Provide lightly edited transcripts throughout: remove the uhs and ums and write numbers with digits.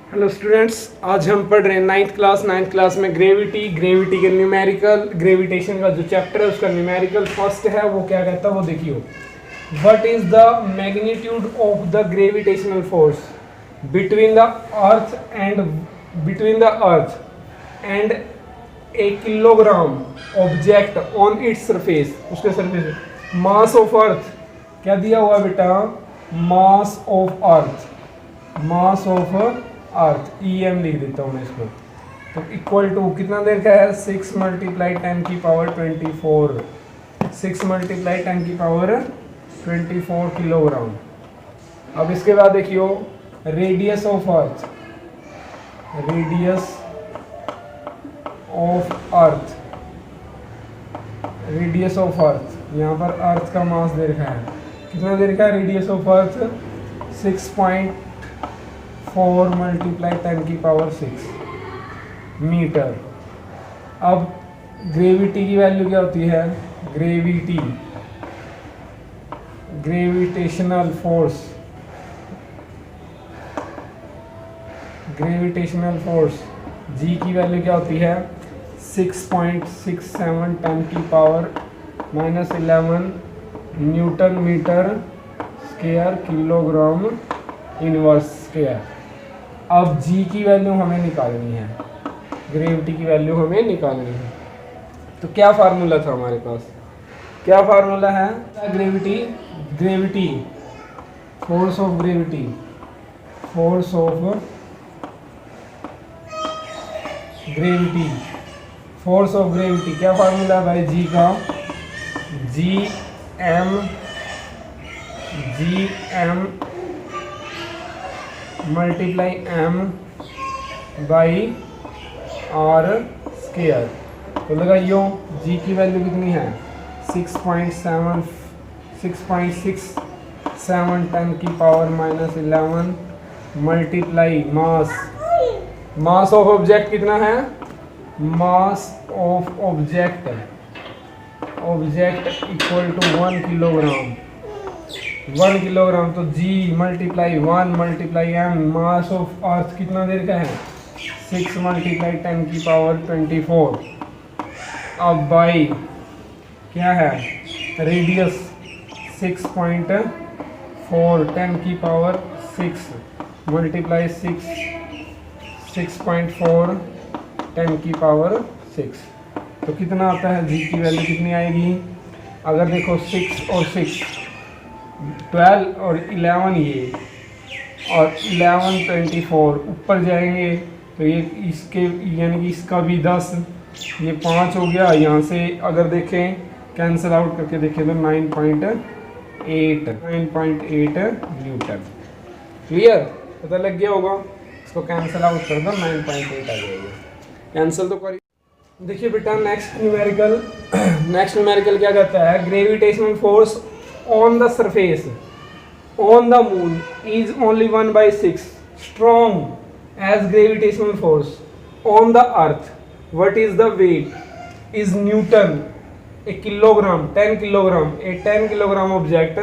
Hello students, आज हम पढ़ रहे हैं नाइन्थ क्लास में ग्रेविटी के न्यूमेरिकल, ग्रेविटेशन का जो चैप्टर है उसका न्यूमेरिकल फर्स्ट है। वो क्या कहता है वो देखियो। What is the magnitude of the gravitational force between the earth and A kilogram object on its surface. उसके सरफेस मास ऑफ अर्थ क्या दिया हुआ बेटा, मास ऑफ अर्थ EM लिख देता हूँ मैं इसको। तो इक्वल टू कितना देर का है, 6 मल्टीप्लाई 10 की पावर 24, 6 मल्टीप्लाई 10 की पावर 24 किलोग्राम। अब इसके बाद देखियो रेडियस ऑफ अर्थ, यहाँ पर अर्थ का मास दे रखा है, कितना दे रखा है रेडियस ऑफ अर्थ 6.4 मल्टीप्लाई 10 की पावर 6 मीटर। अब ग्रेविटी की वैल्यू क्या होती है, ग्रेविटेशनल फोर्स जी की वैल्यू क्या होती है 6.67 10 की power -11 newton metre square kilogram inverse square. अब जी की वैल्यू हमें निकालनी है, ग्रेविटी की वैल्यू हमें निकालनी है। तो क्या फार्मूला था हमारे पास, क्या फार्मूला है, ग्रेविटी फोर्स ऑफ ग्रेविटी क्या फार्मूला है भाई, जी का G M multiply M by R square. तो लगाइयो G की वैल्यू कितनी है 6.67 10 की power -11 multiply mass of object कितना है, mass of object equal to 1 kilogram. तो G multiply 1 multiply M, mass of earth कितना देर का है 6 मल्टीप्लाई 10 की पावर 24। अब बाई क्या है रेडियस 6.4 10 की पावर 6 मल्टीप्लाई 6.4 10 की पावर 6। तो कितना आता है, G की वैल्यू कितनी आएगी, अगर देखो 6 और 6 12 और 11 ये और 11 24 ऊपर जाएंगे तो ये इसके यानी कि इसका भी 10, ये 5 हो गया। यहाँ से अगर देखें कैंसिल आउट करके देखें तो 9.8 न्यूटन। क्लियर, पता लग गया होगा। इसको कैंसिल आउट कर दो 9.8 आ जाएगा, कैंसिल तो करिए। देखिए बेटा नेक्स्ट न्यूमेरिकल क्या कहता है, gravitational force on the surface on the moon is only 1/6 strong as gravitational force on the earth. What is the weight is Newton a kilogram 10 kilogram a 10 kilogram object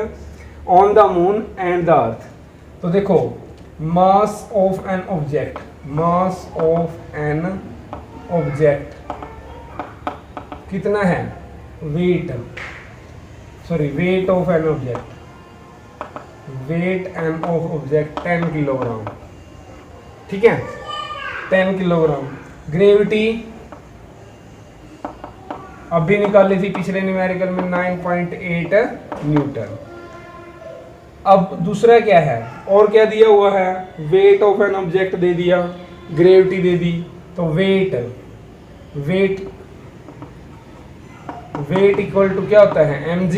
on the moon and the earth. तो देखो mass of an object कितना है, weight of an object 10 kilogram, ठीक है 10 kilogram. Gravity अभी निकाली थी पिछले न्यूमेरिकल में 9.8 न्यूटन। अब दूसरा क्या है, और क्या दिया हुआ है, weight of an object they दिया, ग्रेविटी दे दी। तो वेट इक्वल टू क्या होता है mg,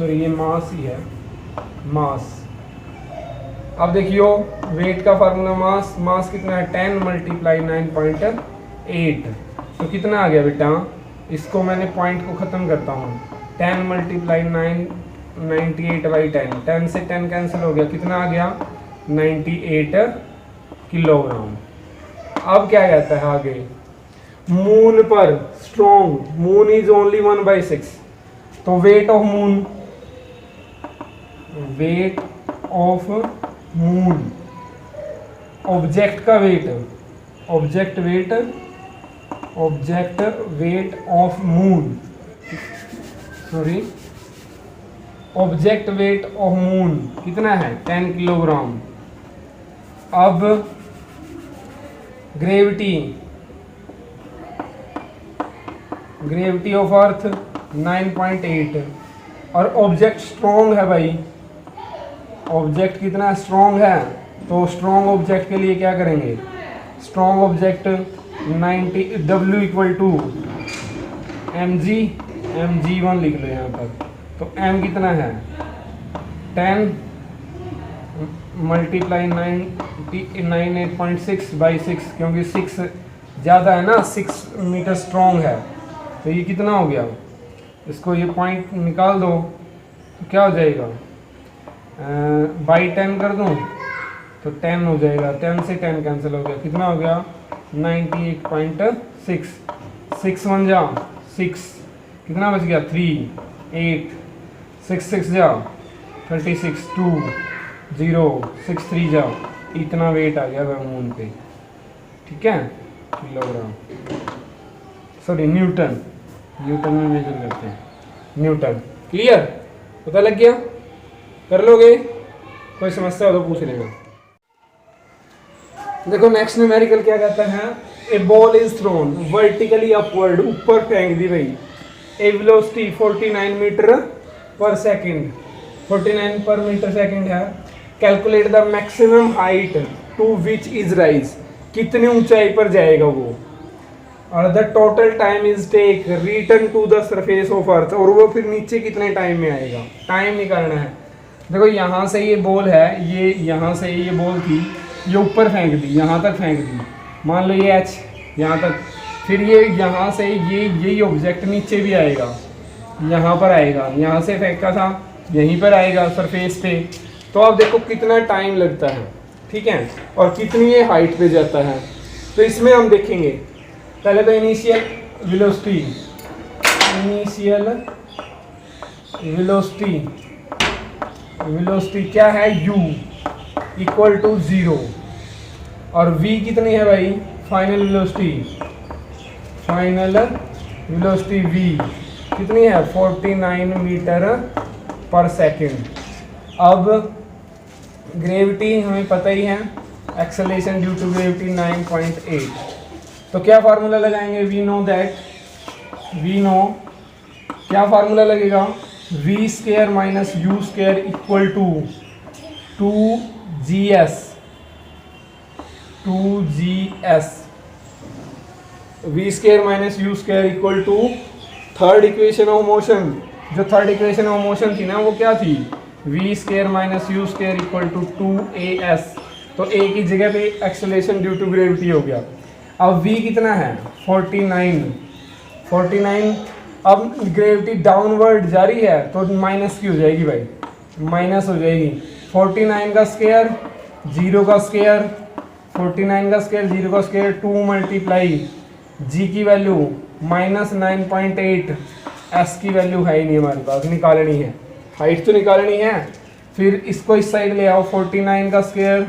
ये मास ही है, मास। अब देखियो वेट का फार्मूला मास कितना है 10 मल्टीप्लाई 9.8। तो कितना आ गया बेटा, इसको मैंने पॉइंट को ख़त्म करता हूँ, 10 मल्टीप्लाई 98/10, 10 से 10 कैंसिल हो गया, कितना आ गया 98 किलोग्राम। अब क्या कहता है आगे, मून पर स्ट्रॉन्ग, मून इज ओनली 1/6। तो वेट ऑफ मून, ऑब्जेक्ट का weight, object weight of moon, sorry object weight of moon कितना है 10 किलोग्राम। अब ग्रेविटी ऑफ अर्थ 9.8 और ऑब्जेक्ट स्ट्रॉन्ग है भाई, ऑब्जेक्ट कितना स्ट्रॉन्ग है, तो स्ट्रॉन्ग ऑब्जेक्ट के लिए क्या करेंगे, strong object 90 W equal to mg1 लिख लो यहाँ पर। तो m कितना है 10 मल्टीप्लाई 98.6 बाई 6, क्योंकि 6 ज़्यादा है ना, 6 मीटर स्ट्रॉन्ग है। तो ये कितना हो गया, इसको ये पॉइंट निकाल दो तो क्या हो जाएगा, बाई 10 कर दूँ तो 10 हो जाएगा, 10 से 10 कैंसिल हो गया, कितना हो गया 98.6, 6 1 जा 6, कितना बच गया 3 8, 6 6 जा 36, 2 0, 6 3 जा, इतना वेट आ गया मून पे, ठीक है, किलोग्राम, सॉरी न्यूटन में मेजर करते हैं, न्यूटन। क्लियर, पता लग गया, कर लोगे, कोई समस्या हो तो पूछ लेना। देखो नेक्स्ट न्यूमेरिकल क्या कहता है, a ball is thrown vertically upward, ऊपर फेंक दी भाई, a velocity 49 metre per second, 49 per metre second है, calculate the maximum height to which is rise, कितनी ऊंचाई पर जाएगा वो, और the total time is take return to the surface of earth, और वो फिर नीचे कितने टाइम में आएगा, टाइम निकालना है। देखो यहाँ से ये बॉल है, ये यहाँ से ये बॉल थी, ये ऊपर फेंक दी, यहाँ तक फेंक दी, मान लो ये h यहाँ तक, फिर ये यहाँ से यही ऑब्जेक्ट नीचे भी आएगा, यहाँ पर आएगा, यहाँ से फेंका था यहीं पर आएगा सरफेस पे, तो आप देखो कितना टाइम लगता है, ठीक है, और कितनी ये हाइट पे जाता है। तो इसमें हम देखेंगे पहले तो इनिशियल वेलोसिटी क्या है u इक्वल टू 0, और v कितनी है भाई, फाइनल वेलोसिटी v कितनी है 49 मीटर पर सेकंड। अब ग्रेविटी हमें पता ही है, एक्सेलरेशन ड्यू टू ग्रेविटी 9.8, तो क्या फार्मूला लगाएंगे, वी नो क्या फार्मूला लगेगा, v square minus u square equal to 2gs, v square minus u square equal to third equation of motion, जो थर्ड इक्वेशन ऑफ मोशन थी ना वो क्या थी, v square minus u square equal to 2as, तो a की जगह पे एक्सेलरेशन ड्यू टू ग्रेविटी हो गया। अब v कितना है 49, अब ग्रेविटी डाउनवर्ड जा रही है तो माइनस की हो जाएगी भाई, माइनस हो जाएगी, 49 का स्क्वायर 0 का स्क्वायर, 49 का स्क्वायर 0 का स्क्वायर 2 मल्टीप्लाई g की वैल्यू माइनस 9.8, s की वैल्यू है ही नहीं हमारे पास, निकालनी है, हाइट तो निकालनी है, फिर इसको इस साइड ले आओ, 49 का स्क्वायर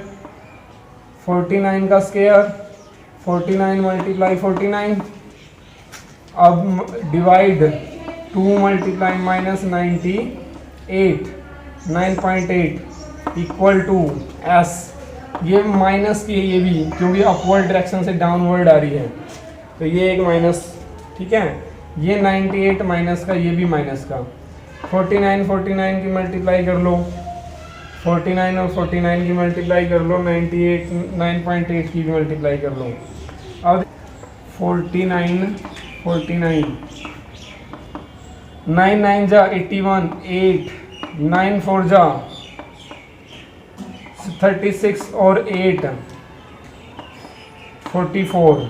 49 मल्टीप्लाई 49, अब divide 2 multiply minus 9.8 equal to s, ये माइनस की है ये भी, क्योंकि अपवर्ड डायरेक्शन से डाउनवर्ड आ रही है, तो ये एक माइनस, ठीक है, ये 98 माइनस का, ये भी माइनस का, 49 की मल्टीप्लाई कर लो, 49 और 49 की मल्टीप्लाई कर लो, 9.8 की भी मल्टीप्लाई कर लो। अब 49 9 9 जा 81, 8 9 4 जा 36 और 8 44,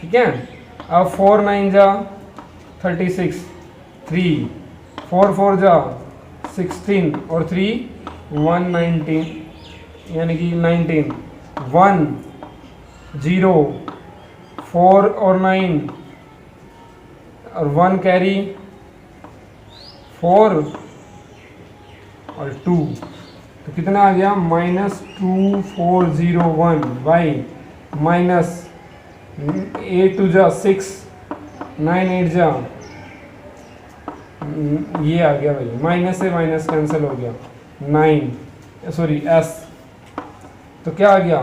ठीक है। अब 4 9 जा 36, 3 4 4 जा 16 और 3 119, यानी कि 19 1 0 4 और 9 और 1 कैरी 4 और 2, तो कितना आ गया -2401 बाई माइनस 8 टू जा 6 9 8 जा ये आ गया भाई, माइनस से माइनस कैंसिल हो गया 9 सॉरी एस, तो क्या आ गया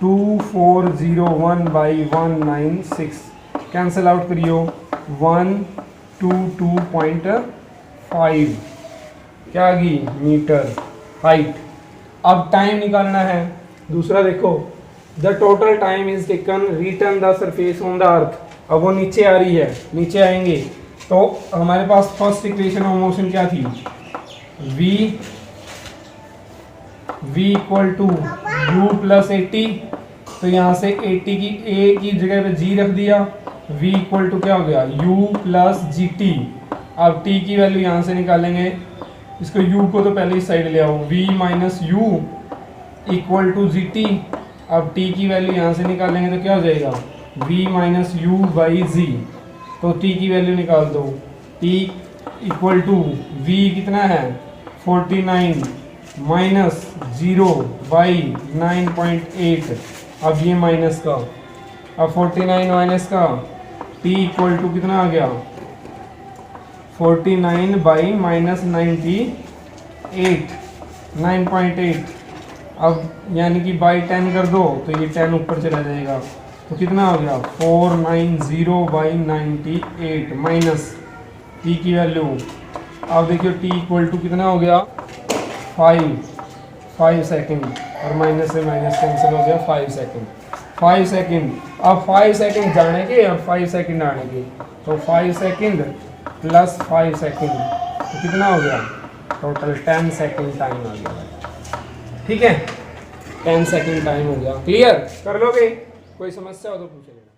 2401 बाई 196 कैंसिल आउट करियो 122.5 क्या आ गई मीटर हाइट। अब टाइम निकालना है दूसरा, देखो the total time is taken return the surface on the earth. अब वो नीचे आ रही है, नीचे आएंगे तो हमारे पास फर्स्ट इक्वेशन ऑफ मोशन क्या थी, v equal to u plus 80, तो यहाँ से 80 की a की जगह पे g रख दिया, v इक्वल टू क्या हो गया u प्लस जी टी। अब t की वैल्यू यहाँ से निकालेंगे, इसको u को तो पहले ही साइड ले आओ, v minus u equal to g t. अब t की वैल्यू यहाँ से निकालेंगे तो क्या हो जाएगा v minus u by g, तो t की वैल्यू निकाल दो, t इक्वल टू v कितना है 49 माइनस 0 बाई 9.8। अब ये माइनस का, अब 49 माइनस का t इक्वल टू कितना आ गया 49 बाई माइनस 9.8। अब यानी कि बाई 10 कर दो तो ये 10 ऊपर चला जाएगा, तो कितना हो गया 490 बाई 98 माइनस t की वैल्यू। अब देखियो t इक्वल टू कितना हो गया 5 सेकेंड, और माइनस से माइनस कैंसिल हो गया 5 सेकेंड। अब 5 सेकेंड जाने के और 5 सेकेंड आने के, तो 5 सेकेंड प्लस 5 सेकेंड तो कितना हो गया टोटल 10 सेकेंड टाइम आ गया। ठीक है 10 सेकेंड टाइम हो गया। क्लियर कर लोगे, कोई समस्या हो तो पूछ लेना।